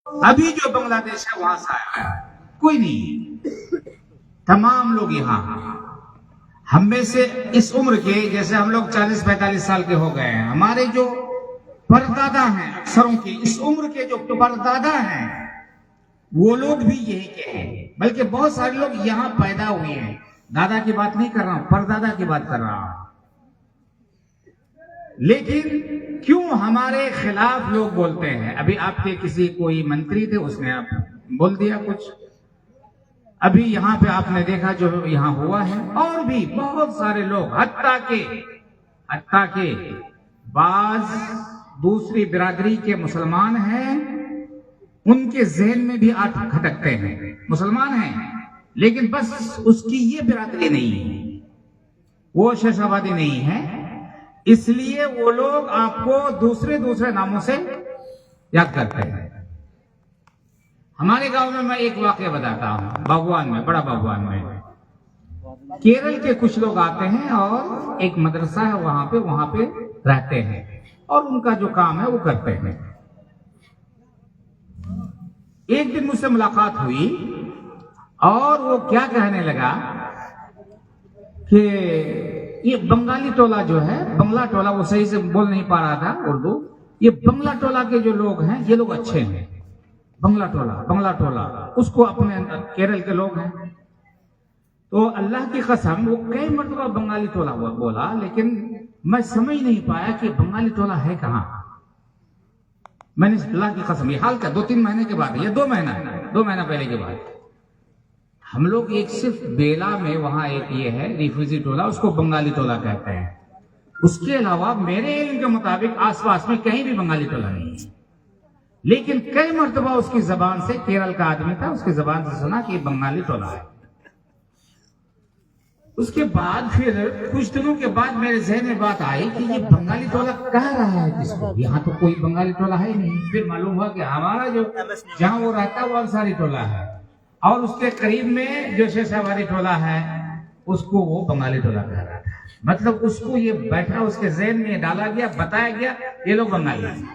ابھی جو بنگلہ دیش ہے وہاں سے آیا ہے کوئی نہیں، تمام لوگ یہاں ہم میں سے اس عمر کے، جیسے ہم لوگ 40-45 سال کے ہو گئے ہیں، ہمارے جو پردادا ہیں اکثروں کی اس عمر کے جو پردادا ہیں وہ لوگ بھی یہی کے ہیں، بلکہ بہت سارے لوگ یہاں پیدا ہوئے ہیں. دادا کی بات نہیں کر رہا ہوں، پردادا کی بات کر رہا ہوں. لیکن کیوں ہمارے خلاف لوگ بولتے ہیں؟ ابھی آپ کے کسی کوئی منتری تھے، اس نے آپ بول دیا کچھ. ابھی یہاں پہ آپ نے دیکھا جو یہاں ہوا ہے، اور بھی بہت سارے لوگ، حتیٰ کہ بعض دوسری برادری کے مسلمان ہیں، ان کے ذہن میں بھی آٹھ کھٹکتے ہیں، مسلمان ہیں لیکن بس اس کی یہ برادری نہیں ہے، وہ شیش آبادی نہیں ہے، اس لیے وہ لوگ آپ کو دوسرے ناموں سے یاد کرتے ہیں. ہمارے گاؤں میں میں ایک واقعہ بتاتا ہوں، باغوان میں، بڑا باغوان میں کیرل کے کچھ لوگ آتے ہیں اور ایک مدرسہ ہے وہاں پہ رہتے ہیں اور ان کا جو کام ہے وہ کرتے ہیں. ایک دن مجھ سے ملاقات ہوئی اور وہ کیا کہنے لگا کہ یہ بنگالی ٹولہ جو ہے، بنگلہ ٹولہ، وہ صحیح سے بول نہیں پا رہا تھا اردو، یہ بنگلہ ٹولہ کے جو لوگ ہیں یہ لوگ اچھے ہیں. بنگلہ ٹولہ اس کو اپنے کیرل کے لوگ ہیں. تو اللہ کی قسم وہ کئی مرتبہ بنگالی ٹولہ بولا، لیکن میں سمجھ نہیں پایا کہ بنگالی ٹولہ ہے کہاں. میں نے اللہ کی قسم، یہ حال کا 2-3 مہینے کے بعد، یہ 2 مہینہ پہلے کے بعد، ہم لوگ ایک صرف بیلا میں وہاں ایک یہ ہے ریفیوجی ٹولہ، اس کو بنگالی ٹولہ کہتے ہیں. اس کے علاوہ میرے علم کے مطابق آس پاس میں کہیں بھی بنگالی ٹولہ نہیں ہے. لیکن کئی مرتبہ اس کی زبان سے، کیرل کا آدمی تھا، اس کی زبان سے سنا کہ یہ بنگالی ٹولہ ہے. اس کے بعد پھر کچھ دنوں کے بعد میرے ذہن میں بات آئی کہ یہ بنگالی ٹولہ کہہ رہا ہے کس کو؟ یہاں تو کوئی بنگالی ٹولہ ہے ہی نہیں. پھر معلوم ہوا کہ ہمارا جو جہاں وہ رہتا ہے وہ انصاری ٹولہ ہے، اور اس کے قریب میں جو شیش آبادی ٹولہ ہے اس کو وہ بنگالی ٹولہ کہہ رہا تھا. مطلب اس کو یہ بیٹھا، اس کے ذہن میں ڈالا گیا، بتایا گیا یہ لوگ بنگالی ہیں.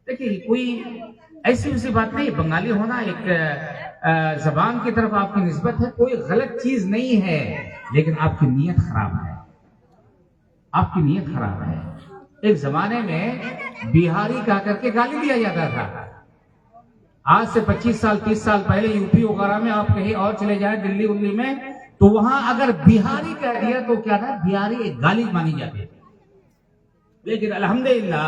دیکھیے کوئی ایسی ویسی بات نہیں، بنگالی ہونا ایک زبان کی طرف آپ کی نسبت ہے، کوئی غلط چیز نہیں ہے، لیکن آپ کی نیت خراب ہے. ایک زمانے میں بہاری کہا کر کے گالی دیا جاتا تھا. آج سے 25 سال 30 سال پہلے یو پی وغیرہ میں آپ کہیں اور چلے جائیں، دلی میں، تو وہاں اگر بہاری کہہ دیا تو کیا تھا، بہاری ایک گالی مانی جاتی تھی. لیکن الحمدللہ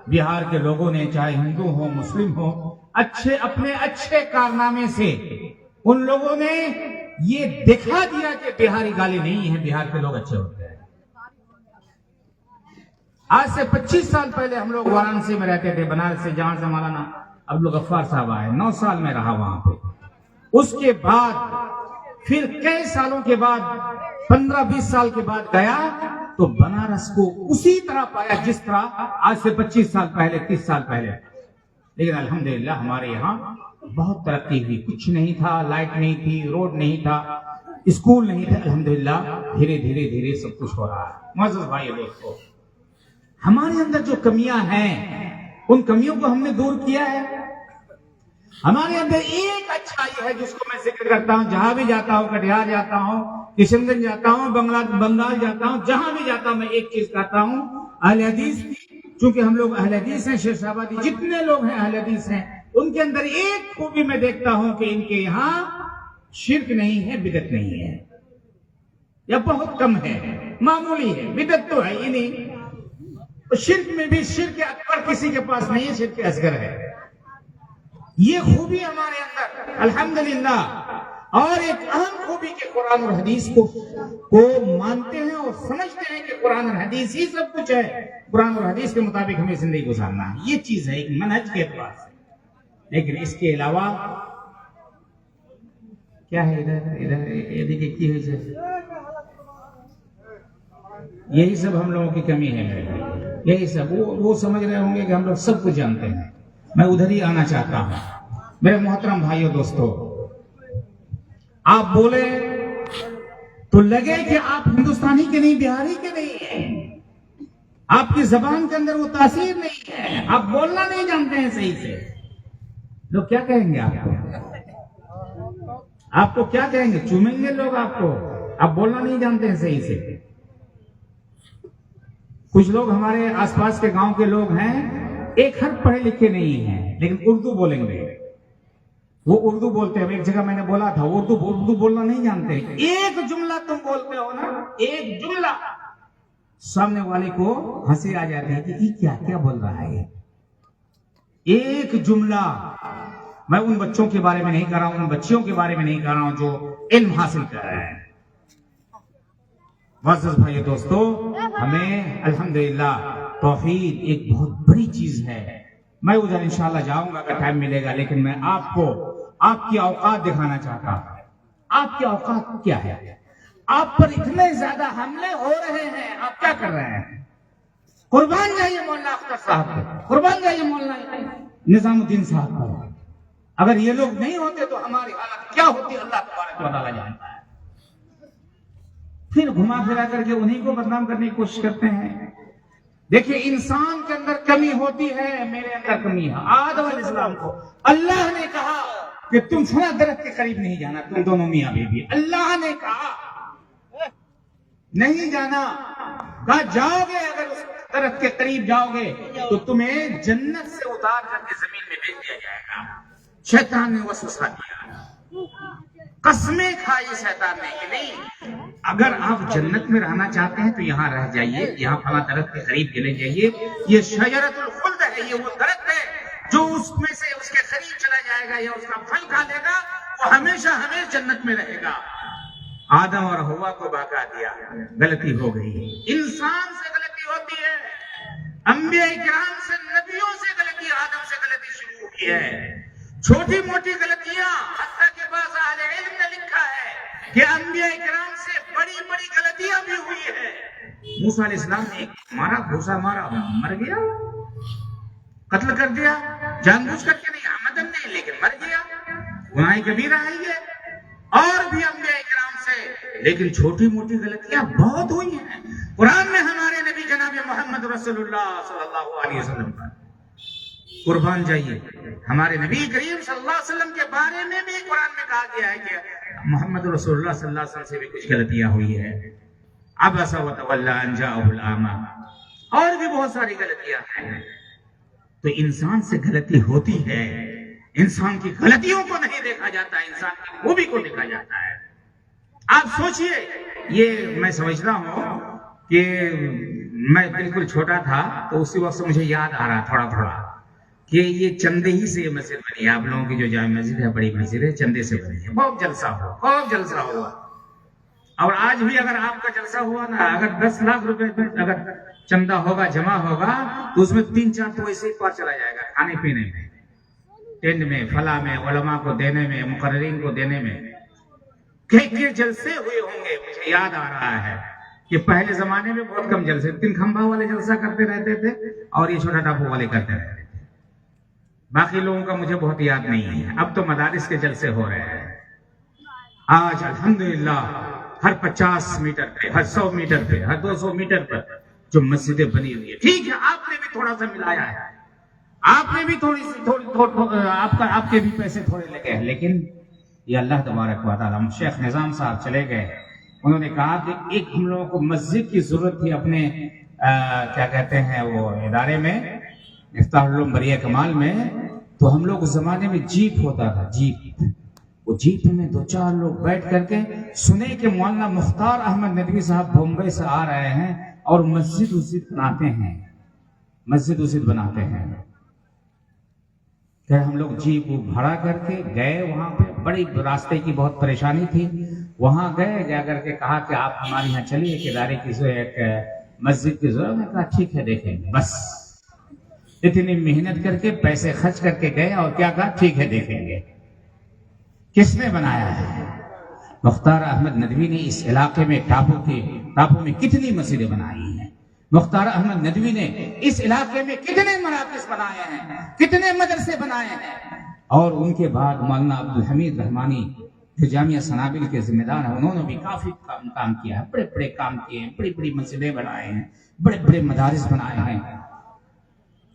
بہار کے لوگوں نے، چاہے ہندو ہو مسلم ہو، اپنے اچھے کارنامے سے ان لوگوں نے یہ دکھا دیا کہ بہاری گالی نہیں ہے، بہار کے لوگ اچھے ہوتے ہیں. آج سے 25 سال پہلے ہم لوگ وارانسی میں رہتے تھے، بنارس سے، جہاں سے مولانا عبدالغفار صاحب آئے، 9 سال میں رہا وہاں پہ. اس کے بعد پھر کئی سالوں کے بعد 15-20 سال کے بعد گیا تو بنارس کو اسی طرح پایا جس طرح آج سے 25 سال پہلے 30 سال پہلے. لیکن الحمدللہ ہمارے یہاں بہت ترقی ہوئی. کچھ نہیں تھا، لائٹ نہیں تھی، روڈ نہیں تھا، اسکول نہیں تھا. الحمدللہ دھیرے سب کچھ ہو رہا ہے. معزز بھائی دوستو، ہمارے اندر جو کمیاں ہیں ان کمیوں کو ہم نے دور کیا ہے. ہمارے اندر ایک اچھائی ہے جس کو میں ذکر کرتا ہوں، جہاں بھی جاتا ہوں، کٹیہار جاتا ہوں، کشن گنج جاتا ہوں، بنگال جاتا ہوں، جہاں بھی جاتا ہوں میں ایک چیز کہتا ہوں، اہل حدیث کی، چونکہ ہم لوگ اہل حدیث ہیں، شیش آبادی جتنے لوگ ہیں اہل حدیث ہیں، ان کے اندر ایک خوبی میں دیکھتا ہوں کہ ان کے یہاں شرک نہیں ہے، بدعت نہیں ہے، یا بہت کم ہے، معمولی ہے. بدعت تو ہے ہی نہیں، شرک میں بھی شرک اکبر کسی کے پاس نہیں ہے، شرک اصغر ہے. یہ خوبی ہمارے اندر الحمدللہ. اور ایک اہم خوبی کہ قرآن اور حدیث کو مانتے ہیں اور سمجھتے ہیں کہ قرآن اور حدیث ہی سب کچھ ہے، قرآن اور حدیث کے مطابق ہمیں زندگی گزارنا ہے. یہ چیز ہے ایک منہج کے اعتبار سے. لیکن اس کے علاوہ کیا ہے، ادھر یہ دیکھیے کی ہے، یہی سب ہم لوگوں کی کمی ہے. یہی سب وہ سمجھ رہے ہوں گے کہ ہم لوگ سب کچھ جانتے ہیں. میں ادھر ہی آنا چاہتا ہوں. میرے محترم بھائیو دوستو، آپ بولے تو لگے کہ آپ ہندوستانی کے نہیں، بہاری کے نہیں ہیں، آپ کی زبان کے اندر وہ تاثیر نہیں ہے، آپ بولنا نہیں جانتے ہیں صحیح سے. لوگ کیا کہیں گے آپ کو؟ آپ کو کیا کہیں گے؟ چومیں گے لوگ آپ کو؟ آپ بولنا نہیں جانتے ہیں صحیح سے. کچھ لوگ ہمارے آس پاس کے گاؤں کے لوگ ہیں، ایک حرف پڑھے لکھے نہیں ہیں لیکن اردو بولیں گے. وہ اردو بولتے ہیں. ایک جگہ میں نے بولا تھا اردو بولنا نہیں جانتے. ایک جملہ تم بولتے ہو نا، ایک جملہ، سامنے والے کو ہنسی آ جاتی ہے کہ یہ کیا بول رہا ہے. ایک جملہ. میں ان بچوں کے بارے میں نہیں کر رہا ہوں، ان بچیوں کے بارے میں نہیں کر رہا ہوں جو علم حاصل کر رہے ہیں. معزز بھائی دوستو، ہمیں الحمدللہ توحید ایک بہت بڑی چیز ہے. میں ادھر انشاءاللہ جاؤں گا اگر ٹائم ملے گا، لیکن میں آپ کو آپ کی اوقات دکھانا چاہتا ہوں. آپ کی اوقات کیا ہے؟ آپ پر اتنے زیادہ حملے ہو رہے ہیں، آپ کیا کر رہے ہیں؟ قربان جائیے مولانا اختر صاحب کو، قربان جائیے مولانا نظام الدین صاحب کو. اگر یہ لوگ نہیں ہوتے تو ہماری حالت کیا ہوتی اللہ تبارک و تعالیٰ جانتا ہے. پھر گھما پھرا کر کے انہیں کو بدنام کرنے کی کوشش کرتے ہیں. دیکھیے انسان کے اندر کمی ہوتی ہے، میرے اندر کمی ہے. آدم علیہ السلام کو اللہ نے کہا کہ تم فلاں درخت کے قریب نہیں جانا، تم دونوں میاں بیوی. اللہ نے کہا نہیں جانا، کہا جاؤ گے، اگر اس درخت کے قریب جاؤ گے تو تمہیں جنت سے اتار کر کے زمین میں بھیج دیا جائے گا. شیطان نے وسوسہ دیا، قسمیں کھائی شیطان نے کہ نہیں، اگر آپ جنت میں رہنا چاہتے ہیں تو یہاں رہ جائیے، یہاں فلاں درخت کے قریب چلے جائیے. یہ شجرۃ الخلد ہے، یہ وہ درخت ہے جو اس میں سے اس کے قریب چلا جائے گا یا اس کا پھل کھا لے گا وہ ہمیشہ ہمیشہ جنت میں رہے گا. آدم اور حوا کو بہکا دیا. غلطی ہو گئی. انسان سے غلطی ہوتی ہے، انبیاء کرام سے، نبیوں سے غلطی، آدم سے غلطی شروع ہوئی ہے. چھوٹی موٹی غلطیاں، حتیٰ کہ بعض اہل علم نے لکھا ہے کہ انبیاء کرام سے بڑی بڑی غلطیاں بھی ہوئی ہے. موسیٰ علیہ السلام نے مارا، گھوسا مارا، مر گیا، قتل کر دیا، جان بوجھ کر کے نہیں، عمدن نہیں، لیکن مر گیا. گناہ کبیرہ ہے یہ. اور بھی انبیاء کرام سے لیکن چھوٹی موٹی غلطیاں بہت ہوئی ہیں. قرآن میں ہمارے نبی جناب محمد رسول اللہ صلی اللہ علیہ وسلم کا قربان جائیے، ہمارے نبی کریم صلی اللہ علیہ وسلم کے بارے میں بھی قرآن میں کہا گیا ہے کہ محمد رسول اللہ صلی اللہ علیہ وسلم سے بھی کچھ غلطیاں ہوئی ہے. عبس وتولی ان جاءہ الاعمی، اور بھی بہت ساری غلطیاں ہیں. تو انسان سے غلطی ہوتی ہے، انسان کی غلطیوں کو نہیں دیکھا جاتا، انسان کی خوبی کو دیکھا جاتا ہے. آپ سوچئے، یہ میں سمجھتا ہوں کہ میں بالکل چھوٹا تھا تو اسی وقت مجھے یاد آ رہا تھوڑا کہ یہ چندے ہی سے یہ مسجد بنی ہے. آپ لوگوں کی جو جامع مسجد ہے بڑی مسجد ہے، چندے سے بنی ہے. بہت جلسہ ہوا، خوب جلسہ ہوا. اور آج بھی اگر آپ کا جلسہ ہوا نا، اگر 10 لاکھ روپے اگر چندہ ہوگا، جمع ہوگا، تو اس میں 3-4 تو ایسے ہی پار چلا جائے گا، کھانے پینے میں، ٹینٹ میں، فلاں میں، علماء کو دینے میں، مقررین کو دینے میں. کہ جلسے ہوئے ہوں گے. مجھے یاد آ رہا ہے کہ پہلے زمانے میں بہت کم جلسے، 3 کھمبا والے جلسہ کرتے رہتے تھے اور یہ چھوٹا ٹاپو والے کرتے رہتے تھے. باقی لوگوں کا مجھے بہت یاد نہیں ہے. اب تو مدارس کے جلسے ہو رہے ہیں. آج الحمدللہ ہر 50 میٹر پہ، ہر 100 میٹر پہ، ہر 200 میٹر پر جو مسجدیں بنی ہوئی ہیں. ٹھیک ہے، آپ نے بھی تھوڑا سا ملایا ہے، آپ نے بھی آپ کے بھی پیسے تھوڑے لگے ہیں، لیکن یہ اللہ تبارک و تعالیٰ. شیخ نظام صاحب چلے گئے، انہوں نے کہا کہ ایک ہم لوگوں کو مسجد کی ضرورت تھی اپنے کیا کہتے ہیں وہ ادارے میں، مفتاح العلوم بریہ کمال میں. تو ہم لوگ اس زمانے میں جیپ ہوتا تھا، جیپ، وہ جیپ میں 2-4 لوگ بیٹھ کر کے سنے کہ مولانا مختار احمد ندوی صاحب بمبئی سے آ رہے ہیں اور مسجد بناتے ہیں، مسجد بناتے ہیں. کہ ہم لوگ جیپ بھاڑا کر کے گئے وہاں پہ. بڑی راستے کی بہت پریشانی تھی. وہاں گئے، جا کر کے کہا کہ آپ ہمارے یہاں چلیے، ایک ادارے کی ایک مسجد کی ضرورت. میں کہا ٹھیک ہے دیکھیں گے. بس اتنی محنت کر کے پیسے خرچ کر کے گئے اور کیا کہا، ٹھیک ہے دیکھیں گے. کس نے بنایا ہے؟ مختار احمد ندوی نے اس علاقے میں ٹاپو میں کتنی مسجدیں بنائی ہیں. مختار احمد ندوی نے اس علاقے میں کتنے مراکز بنائے ہیں، کتنے مدرسے بنائے ہیں. اور ان کے بعد مولانا عبدالحمید رحمانی جو جامعہ سنابل کے ذمہ دار ہیں، انہوں نے بھی کافی کام کیا ہے، بڑے بڑے کام کیے ہیں، بڑی بڑی مسجدیں بنائے ہیں، بڑے بڑے مدارس بنائے ہیں.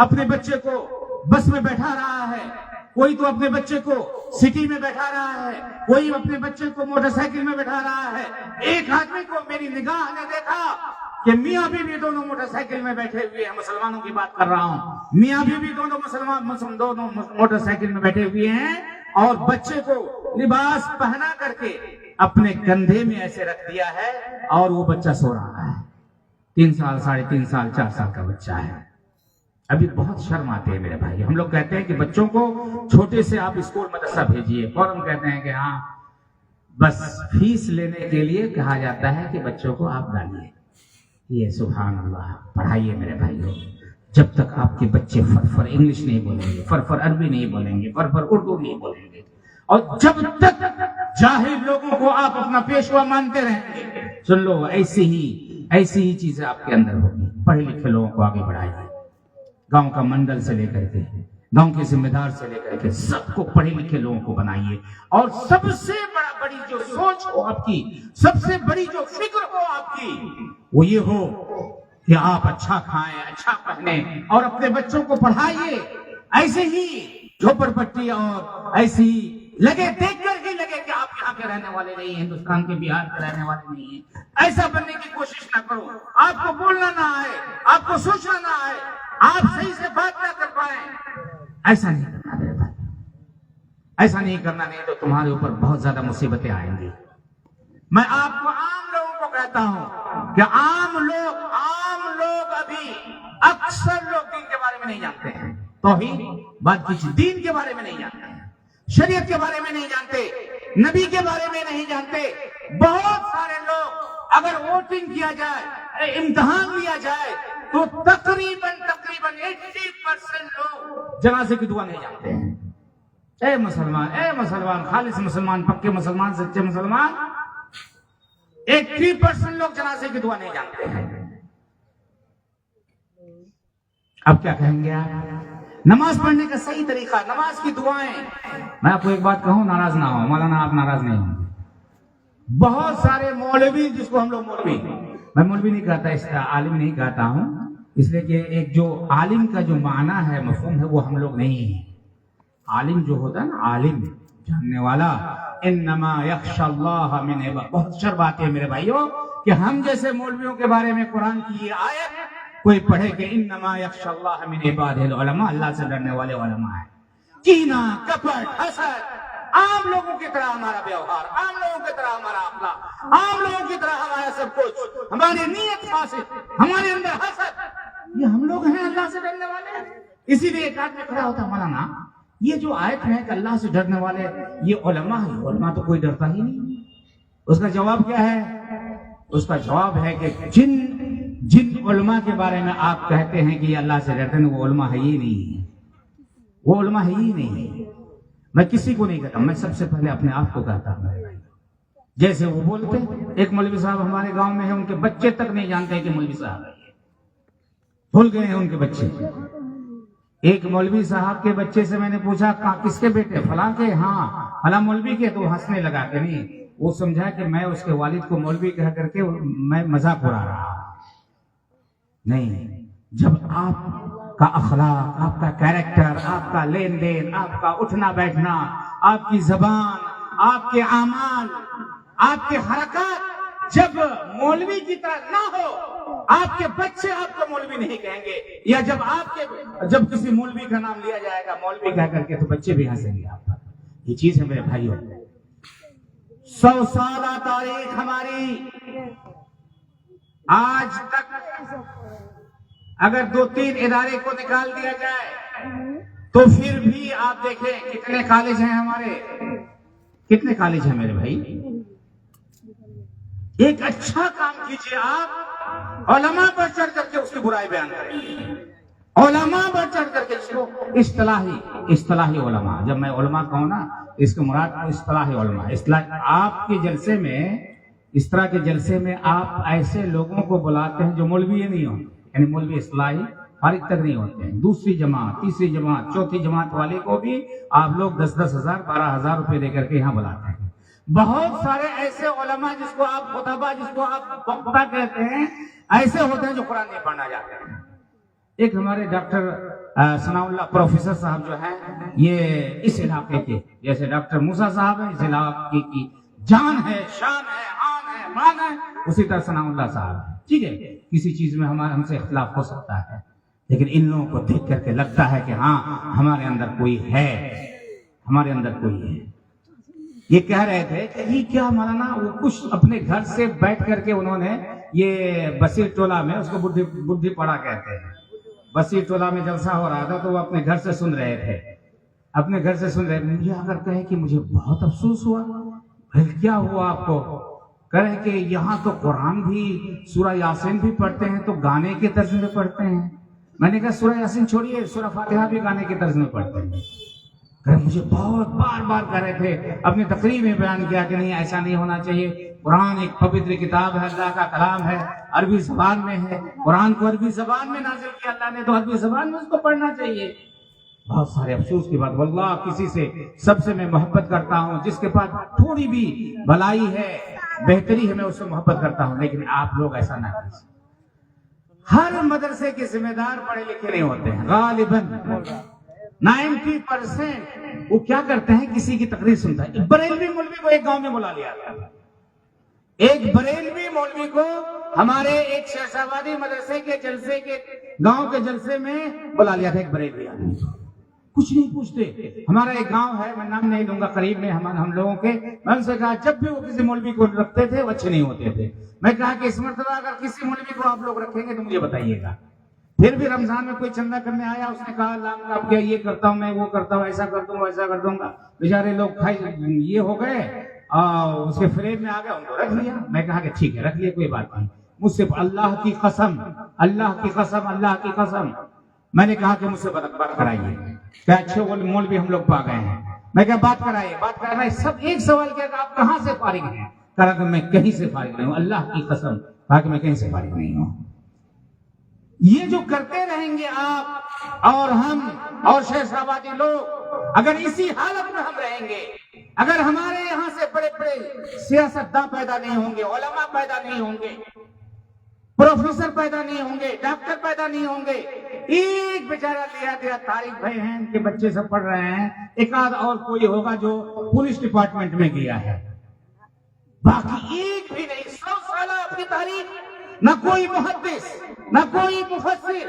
اپنے بچے کو بس میں بیٹھا رہا ہے، کوئی تو اپنے بچے کو سٹی میں بیٹھا رہا ہے، کوئی اپنے بچے کو موٹر سائیکل میں بیٹھا رہا ہے۔ ایک آدمی کو میری نگاہ نے دیکھا کہ میاں بیوی دونوں موٹر سائیکل میں بیٹھے ہوئے ہیں، مسلمانوں کی بات کر رہا ہوں، میاں بیوی دونوں دونوں موٹر سائیکل میں بیٹھے ہوئے ہیں اور بچے کو لباس پہنا کر کے اپنے کندھے میں ایسے رکھ دیا ہے اور وہ بچہ سو رہا ہے۔ 3 سال، 3.5 سال، 4 سال کا بچہ ہے۔ ابھی بہت شرم آتے ہیں میرے بھائی، ہم لوگ کہتے ہیں کہ بچوں کو چھوٹے سے آپ اسکول مدرسہ بھیجیے، فوراً کہتے ہیں کہ ہاں بس فیس لینے کے لیے کہا جاتا ہے کہ بچوں کو آپ ڈالیے۔ یہ سبحان اللہ، پڑھائیے میرے بھائیوں، جب تک آپ کے بچے فرفر انگلش نہیں بولیں گے، فرفر عربی نہیں بولیں گے، فرفر اردو نہیں بولیں گے، اور جب تک جاہل لوگوں کو آپ اپنا پیشوا مانتے رہیں گے، سن لو ایسی ہی چیزیں آپ کے اندر ہوگی۔ پڑھے لکھے لوگوں کو آگے بڑھائیے، گاؤں کا منڈل سے لے کر کے گاؤں کے ذمہ دار سے لے کر کے سب کو پڑھے لکھے لوگوں کو بنائیے، اور سب سے بڑی جو سوچ ہو آپ کی، سب سے بڑی جو فکر ہو آپ کی، وہ یہ ہو کہ آپ اچھا کھائیں، اچھا پہنیں اور اپنے بچوں کو پڑھائیے۔ ایسے ہی جھوپڑ پٹی اور ایسی لگے دیکھ کر ہی لگے کہ آپ یہاں کے رہنے والے نہیں ہیں، ہندوستان کے بہار کے رہنے والے نہیں ہیں، ایسا بننے کی کوشش نہ کرو۔ آپ کو بولنا نہ آئے، آپ کو سوچنا نہ آئے، آپ صحیح سے بات نہ کر پائیں، ایسا نہیں کرنا میرے بھائی، ایسا نہیں کرنا، نہیں تو تمہارے اوپر بہت زیادہ مصیبتیں آئیں گی۔ میں آپ کو عام لوگوں کو کہتا ہوں کہ عام لوگ ابھی اکثر لوگ دین کے بارے میں نہیں جانتے ہیں، توحید بات کیجیے، دین کے بارے میں نہیں جانتے ہیں، شریعت کے بارے میں نہیں جانتے، نبی کے بارے میں نہیں جانتے۔ بہت سارے لوگ اگر ووٹنگ کیا جائے، امتحان لیا جائے تو تقریباً 80% لوگ جنازے کی دعا نہیں جانتے ہیں۔ اے مسلمان، خالص مسلمان، پکے مسلمان، سچے مسلمان، 80% لوگ جنازے کی دعا نہیں جانتے ہیں۔ اب کیا کہیں گے آپ؟ نماز پڑھنے کا صحیح طریقہ، نماز کی دعائیں۔ میں آپ کو ایک بات کہوں، ناراض نہ ہو مولانا، آپ ناراض نہیں ہوں گے۔ بہت سارے مولوی، جس کو ہم لوگ مولوی، میں مولوی نہیں کہتا، اس کا عالم نہیں کہتا ہوں، اس لیے کہ ایک جو عالم کا جو معنی ہے، مفہوم ہے، وہ ہم لوگ نہیں ہیں۔ عالم جو ہوتا ہے نا، عالم جاننے والا، انما یخشی اللہ من عباد، بہت شرم آتی ہے میرے بھائیوں کہ ہم جیسے مولویوں کے بارے میں قرآن کی یہ آیت کوئی پڑھے کہ انما یخشی اللہ من عباد العلماء، اللہ سے ڈرنے والے علماء ہیں۔ کینہ، کپٹ، حسد، عام لوگوں کی طرح ہمارا ویوہار، عام لوگوں کی طرح ہمارا اخلاق، عام لوگوں کی طرح ہمارا سب کچھ، ہماری نیت فاسد، ہمارے اندر حسد، یہ ہم لوگ ہیں اللہ سے ڈرنے والے۔ اسی لیے ایک آدمی کھڑا ہوتا، مولانا یہ جو آیت ہے کہ اللہ سے ڈرنے والے یہ علماء ہیں، علماء تو کوئی ڈرتا ہی نہیں۔ اس کا جواب کیا ہے؟ اس کا جواب ہے کہ جن علماء کے بارے میں آپ کہتے ہیں کہ یہ اللہ سے ڈرتے ہیں، وہ علماء ہے ہی نہیں، وہ علماء ہے ہی نہیں۔ میں کسی کو نہیں کہتا، میں سب سے پہلے اپنے آپ کو کہتا ہوں۔ جیسے وہ بولتے، ایک مولوی صاحب ہمارے گاؤں میں ہے، ان کے بچے تک نہیں جانتے کہ مولوی صاحب ہے، بھول گئے ہیں ان کے بچے۔ ایک مولوی صاحب کے بچے سے میں نے پوچھا کس کے بیٹے؟ فلاں کے۔ ہاں فلاں مولوی کے۔ تو ہنسنے لگا کہ نہیں، وہ سمجھا کہ میں اس کے والد کو مولوی کہہ کر کے میں مذاق اڑا رہا ہوں۔ نہیں، جب آپ کا اخلاق، آپ کا کیریکٹر، آپ کا لین دین، آپ کا اٹھنا بیٹھنا، آپ کی زبان، آپ کے اعمال، آپ کے حرکات جب مولوی کی طرح نہ ہو، آپ کے بچے آپ کو مولوی نہیں کہیں گے، یا جب کسی مولوی کا نام لیا جائے گا مولوی کہہ کر کے، تو بچے بھی ہنسیں گے آپ پر۔ یہ چیز ہے میرے بھائیوں، 100 سالہ تاریخ ہماری، آج تک اگر 2-3 ادارے کو نکال دیا جائے تو پھر بھی آپ دیکھیں کتنے کالج ہیں ہمارے، کتنے کالج ہیں میرے بھائی۔ ایک اچھا کام کیجئے، آپ علماء پر چڑھ کر کے اس کی برائی بیان کریں، علماء پر چڑھ کر کے اس کو اصطلاحی علماء، جب میں علماء کہوں نا اس کے مراد اصطلاحی علماء، آپ کے جلسے میں، اس طرح کے جلسے میں آپ ایسے لوگوں کو بلاتے ہیں جو مولوی نہیں ہوتے، یعنی مولوی اصطلاحی فارغ تک نہیں ہوتے ہیں، دوسری جماعت، تیسری جماعت، چوتھی جماعت والے کو بھی آپ لوگ 10,000 12,000 روپے دے کر کے یہاں بلاتے ہیں۔ بہت سارے ایسے علماء جس کو آپ خطبہ، جس کو آپ وقتہ کہتے ہیں، ایسے ہوتے ہیں جو قرآن نہیں پڑھنا جاتے ہیں۔ ایک ہمارے ڈاکٹر ثناء اللہ پروفیسر صاحب جو ہیں یہ اس علاقے کے، جیسے ڈاکٹر موسیٰ صاحب ہیں، اس علاقے کی جان ہے، شان ہے، آن ہے، مان ہے، اسی طرح ثناء اللہ صاحب ہے. ٹھیک ہے، کسی چیز میں ہم سے اختلاف ہو سکتا ہے، لیکن ان لوگوں کو دیکھ کر کے لگتا ہے کہ ہاں ہمارے اندر کوئی ہے، ہمارے اندر کوئی ہے. یہ کہہ رہے تھے کہ یہ کیا مولانا، وہ کچھ اپنے گھر سے بیٹھ کر کے انہوں نے یہ بصیر ٹولہ میں، اس کو بدھی پڑا کہتے ہیں، بصیر ٹولہ میں جلسہ ہو رہا تھا تو وہ اپنے گھر سے سن رہے تھے، اپنے گھر سے سن رہے تھے. مجھے اگر کہے کہ مجھے بہت افسوس ہوا. کیا ہوا آپ کو؟ کہے کہ یہاں تو قرآن بھی سورہ یاسین بھی پڑھتے ہیں تو گانے کے طرز میں پڑھتے ہیں. میں نے کہا سورہ یاسین چھوڑیے، سورہ فاتحہ بھی گانے کے طرز میں پڑھتے ہیں. مجھے بہت بار بار کہہ رہے تھے، اپنی تقریر میں بیان کیا کہ نہیں ایسا نہیں ہونا چاہیے. قرآن ایک پوتر کتاب ہے، اللہ کا کلام ہے، عربی زبان میں ہے، قرآن کو عربی زبان میں نازل کیا اللہ نے تو عربی زبان میں اس کو پڑھنا چاہیے. بہت سارے افسوس کی بات، واللہ کسی سے سب سے میں محبت کرتا ہوں، جس کے پاس تھوڑی بھی بھلائی ہے، بہتری ہے، میں اس سے محبت کرتا ہوں. لیکن آپ لوگ ایسا نہ کیجیے. ہر مدرسے کے ذمہ دار پڑھے لکھے نہیں ہوتے ہیں، غالباً 90% وہ کیا کرتے ہیں، کسی کی تقریر سنتا ہے. ایک بریلوی مولوی کو ایک گاؤں میں بلا لیا تھا، ایک بریلوی مولوی کو ہمارے ایک شہزادی مدرسے کے جلسے کے گاؤں کے جلسے میں بلا لیا تھا. ایک بریلوی آدمی کچھ نہیں پوچھتے. ہمارا ایک گاؤں ہے، میں نام نہیں لوں گا، قریب میں ہم لوگوں کے. میں ان سے کہا جب بھی وہ کسی مولوی کو رکھتے تھے وہ اچھے نہیں ہوتے تھے. میں کہا کہ اس مرتبہ اگر کسی مولوی کو آپ لوگ رکھیں گے تو مجھے بتائیے گا. پھر بھی رمضان میں کوئی چندہ کرنے آیا، اس نے کہا اللہ آپ کیا یہ کرتا ہوں، میں وہ کرتا ہوں، ایسا کر دوں گا، ایسا کر دوں گا. بیچارے لوگ یہ ہو گئے اور اس کے فریب میں آ گئے، ان کو رکھ لیا. میں کہا کہ ٹھیک ہے رکھ لیا، کوئی بات نہیں. مجھ سے اللہ کی قسم، اللہ کی قسم، اللہ کی قسم، میں نے کہا کہ مجھ سے بات کرائیے. کہ اچھے مولوی ہم لوگ پا گئے ہیں. میں کہا بات کرائیے، بات کرائیے. سب ایک سوال کیا کہ آپ کہاں سے فارغ ہیں؟ کہا کہ میں کہیں سے فارغ نہیں ہوں، اللہ کی قسم. کہا کہ میں کہیں سے فارغ نہیں ہوں. یہ جو کرتے رہیں گے آپ اور ہم اور شیخ آبادی لوگ، اگر اسی حالت میں ہم رہیں گے، اگر ہمارے یہاں سے بڑے بڑے سیاستداں پیدا نہیں ہوں گے، علماء پیدا نہیں ہوں گے، پروفیسر پیدا نہیں ہوں گے، ڈاکٹر پیدا نہیں ہوں گے، ایک بیچارہ لیا طارق بھائی ہیں، ان کے بچے سب پڑھ رہے ہیں، ایک آدھ اور کوئی ہوگا جو پولیس ڈپارٹمنٹ میں گیا ہے، باقی ایک بھی نہیں. 100 سالہ اپنی تاریخ، نہ کوئی محدث، نہ کوئی مفسر،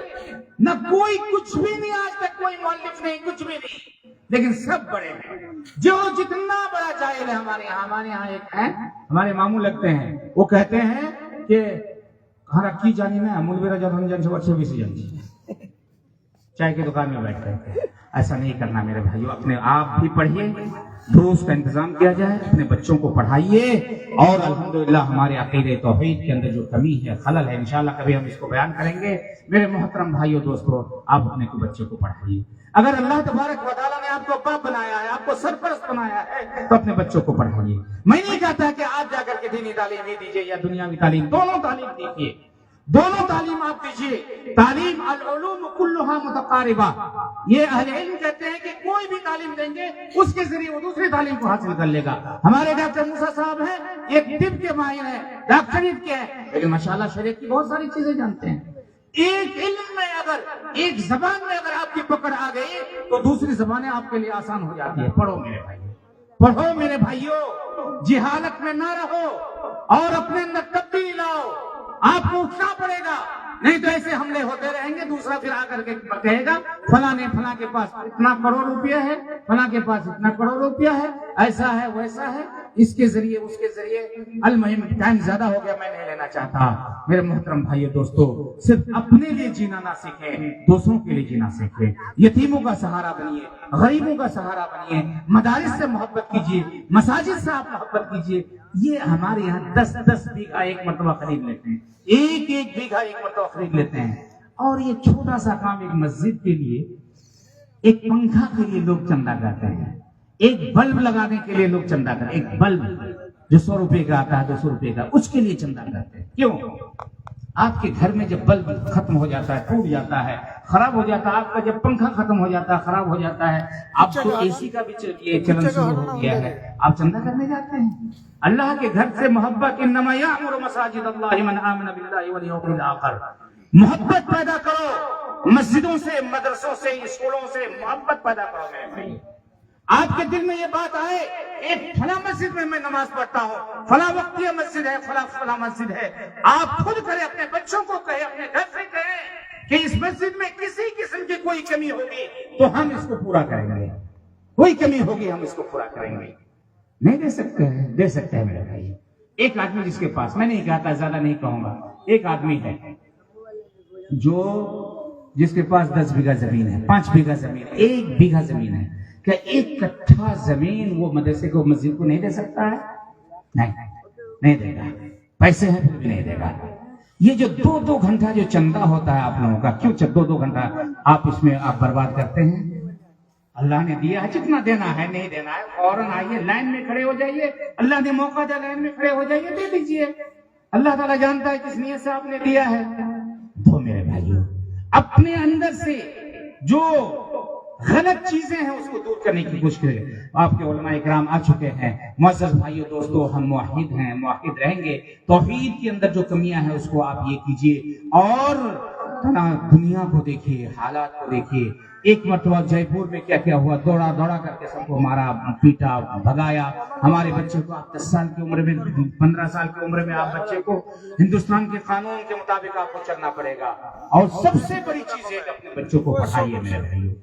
نہ کوئی کچھ بھی نہیں، آج تک کوئی مؤلف نہیں، کچھ بھی نہیں. لیکن سب بڑے ہیں، جو جتنا بڑا جاہل ہے. ہمارے یہاں ایک ہے، ہمارے ماموں لگتے ہیں، وہ کہتے ہیں کہ کھانا کی جانی نا مولوی رجا جان سے اچھے بھی سے جانی، چائے کی دکان میں بیٹھ کر. ایسا نہیں کرنا میرے بھائیو. اپنے آپ بھی پڑھیے، دروس کا انتظام کیا جائے، اپنے بچوں کو پڑھائیے. اور الحمدللہ ہمارے عقیدے توحید کے اندر جو کمی ہے، خلل ہے، انشاءاللہ کبھی ہم اس کو بیان کریں گے. میرے محترم بھائیو دوستو، آپ اپنے کو بچے کو پڑھائیے. اگر اللہ تبارک و تعالیٰ نے آپ کو باپ بنایا ہے، آپ کو سرپرست بنایا ہے، تو اپنے بچوں کو پڑھائیے. میں نہیں کہتا کہ آج جا کر کے دینی تعلیم ہی دیجیے یا دنیاوی تعلیم، دونوں تعلیم دیجیے، دونوں تعلیم آپ دیجیے. تعلیم العلوم کلھا متقاربہ، یہ اہل علم کہتے ہیں کہ کوئی بھی تعلیم دیں گے اس کے ذریعے وہ دوسری تعلیم کو حاصل کر لے گا. ہمارے ڈاکٹر موسیٰ صاحب ہیں، ایک طب کے ماہر ہیں، ڈاکٹریٹ کے ہیں، لیکن ماشاءاللہ شریعت کی بہت ساری چیزیں جانتے ہیں. ایک علم میں اگر، ایک زبان میں اگر آپ کی پکڑ آ گئی تو دوسری زبانیں آپ کے لیے آسان ہو جاتی ہے. پڑھو میرے بھائیو، پڑھو میرے بھائیو، جہالت میں نہ رہو اور اپنے اندر تبدیلی لاؤ. آپ کو اٹھنا پڑے گا، نہیں تو ایسے حملے ہوتے رہیں گے. دوسرا پھر آ کر کے کہے گا فلاں نے فلاں کے پاس اتنا کروڑ روپیہ ہے، فلاں کے پاس اتنا کروڑ روپیہ ہے، ایسا ہے ویسا ہے، اس کے ذریعے اس کے ذریعے. المہم ٹائم زیادہ ہو گیا، میں نہیں لینا چاہتا. میرے محترم بھائیو دوستو، صرف اپنے لیے جینا نہ سیکھیں، دوسروں کے لیے جینا سیکھیں. یتیموں کا سہارا بنیے، غریبوں کا سہارا بنیے. مدارس سے محبت کیجیے، مساجد سے آپ محبت کیجیے. یہ ہمارے یہاں 10 بیگھا ایک مرتبہ خرید لیتے ہیں، ایک بیگھا ایک مرتبہ خرید لیتے ہیں. اور یہ چھوٹا سا کام، ایک مسجد کے لیے، ایک پنکھا کے لیے لوگ چندہ کرتے ہیں، ایک بلب لگانے کے لیے لوگ چندہ کرتے ہیں. ایک بلب جو 100 روپے کا آتا ہے، 200 روپے کا، اس کے لیے چندہ کرتے ہیں. کیوں؟ آپ کے گھر میں جب بلب ختم ہو جاتا ہے، ٹوٹ جاتا ہے، خراب ہو جاتا ہے، آپ کا جب پنکھا ختم ہو جاتا ہے، خراب ہو جاتا ہے، آپ کو اے سی کا بھی چلن شروع ہو گیا ہے، آپ چندہ کرنے جاتے ہیں. اللہ کے گھر سے محبت، انما یعمر مساجد اللہ من آمن باللہ والیوم الاخر. محبت پیدا کرو مسجدوں سے، مدرسوں سے، اسکولوں سے محبت پیدا کرو میرے بھائی. آپ کے دل میں یہ بات آئے ایک فلاں مسجد میں نماز پڑھتا ہوں، فلاں وقتیہ مسجد ہے، فلاں مسجد ہے. آپ خود کریں، اپنے بچوں کو کہیں، اپنے گھر سے کہیں کہ اس مسجد میں کسی قسم کی کوئی کمی ہوگی تو ہم اس کو پورا کریں گے، کوئی کمی ہوگی ہم اس کو پورا کریں گے. نہیں دے سکتے ہیں؟ دے سکتے ہیں میرے بھائی. ایک آدمی جس کے پاس، میں نہیں کہتا، زیادہ نہیں کہوں گا، ایک آدمی ہے جس کے پاس 10 بیگھہ زمین ہے، 5 بیگھہ زمین ہے، 1 بیگھہ زمین ہے. کیا 1 کٹھا زمین وہ مدرسے کو، مسجد کو نہیں دے سکتا ہے؟ نہیں دے گا. پیسے ہیں پھر بھی نہیں دے گا. یہ جو 2 گھنٹہ جو چندہ ہوتا ہے آپ لوگوں کا، کیوں 2 گھنٹہ آپ اس میں آپ برباد کرتے ہیں؟ اللہ نے دیا ہے، جتنا دینا ہے، نہیں دینا ہے فوراً آئیے، لائن میں کھڑے ہو جائیے. اللہ نے موقع دیا، لائن میں کھڑے ہو جائیے، دے دیجیے. اللہ تعالیٰ جانتا ہے کس نیت سے آپ نے دیا ہے. تو میرے بھائیوں، اپنے اندر سے جو غلط چیزیں ہیں اس کو دور کرنے کی کوشش کریں. آپ کے علماء اکرام آ چکے ہیں. معزز بھائیو دوستو، ہم موحد ہیں، موحد رہیں گے. توحید کے اندر جو کمیاں ہیں اس کو آپ یہ کیجئے، اور دنیا کو دیکھیے، حالات کو دیکھیے. ایک مرتبہ جے پور میں کیا ہوا، دوڑا کر کے سب کو مارا، پیٹا، بھگایا. ہمارے بچے کو آپ 10 سال کی عمر میں، 15 سال کی عمر میں آپ بچے کو ہندوستان کے قانون کے مطابق آپ کو چلنا پڑے گا. اور سب سے بڑی چیز ہے کہ اپنے بچوں کو پڑھائیے میرے بھائیو.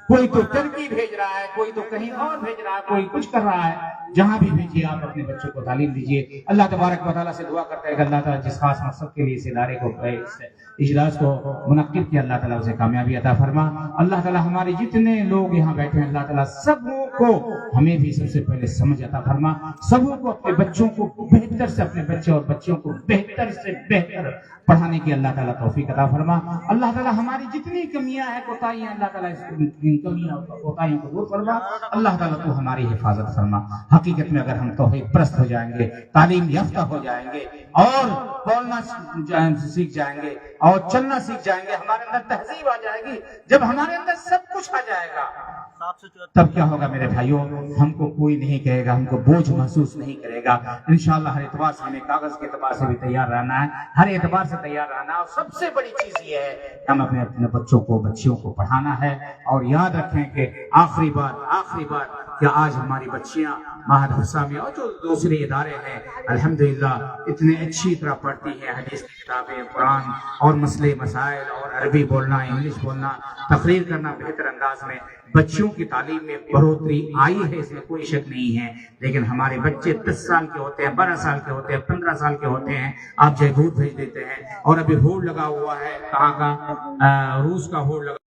کوئی تو ترکی بھیج رہا ہے، کوئی تو کہیں اور بھیج رہا ہے، کوئی کچھ کر رہا ہے. جہاں بھی بھیجیے آپ اپنے بچوں کو تعلیم دیجیے. اللہ تبارک و تعالیٰ سے دعا کرتے ہیں کہ اللہ تعالیٰ جس خاص مقصد کے لیے اس ادارے کو، اس اجلاس کو منعقد کیا، اللہ تعالیٰ اسے کامیابی عطا فرما. اللہ تعالیٰ ہمارے جتنے لوگ یہاں بیٹھے ہیں، اللہ تعالیٰ سبوں کو، ہمیں بھی سب سے پہلے سمجھ عطا فرما. سبوں کو اپنے بچوں کو بہتر سے، اپنے بچے اور بچیوں کو بہتر سے بہتر پڑھانے کی اللہ تعالیٰ توفیق عطا فرما. اللہ تعالیٰ ہماری جتنی کمیاں ہیں، کوتاہیاں، اللہ تعالیٰ ان کمیاں اور کوتاہیوں کو دور فرما. اللہ تعالیٰ تو ہماری حفاظت فرما. حقیقت میں اگر ہم توحید پرست ہو جائیں گے، تعلیم یافتہ ہو جائیں گے، اور بولنا سیکھ جائیں گے، اور چلنا سیکھ جائیں گے، ہمارے اندر تہذیب آ جائے گی. جب ہمارے اندر سب کچھ آ جائے گا تب کیا ہوگا میرے بھائیوں؟ ہم کو کوئی نہیں کہے گا، ہم کو بوجھ محسوس نہیں کرے گا. انشاءاللہ ہر اعتبار سے ہمیں کاغذ کے اعتبار سے بھی تیار رہنا ہے، ہر اعتبار سے تیار رہنا ہے. اور سب سے بڑی چیز یہ ہے کہ ہم اپنے بچوں کو، بچیوں کو پڑھانا ہے. اور یاد رکھیں کہ آخری بات کہ آج ہماری بچیاں معہد حفصہ میں اور جو دوسرے ادارے ہیں الحمدللہ اتنے اچھی طرح پڑھتی ہیں. حدیث کی کتابیں، قرآن اور مسئلے مسائل، اور عربی بولنا، انگلش بولنا، تقریر کرنا بہتر انداز میں. بچیوں کی تعلیم میں بڑھوتری آئی ہے، اس میں کوئی شک نہیں ہے. لیکن ہمارے بچے 10 سال کے ہوتے ہیں، 12 سال کے ہوتے ہیں، 15 سال کے ہوتے ہیں، آپ جے پور بھیج دیتے ہیں. اور ابھی ہور لگا ہوا ہے، کہاں کا؟ روس کا ہور لگا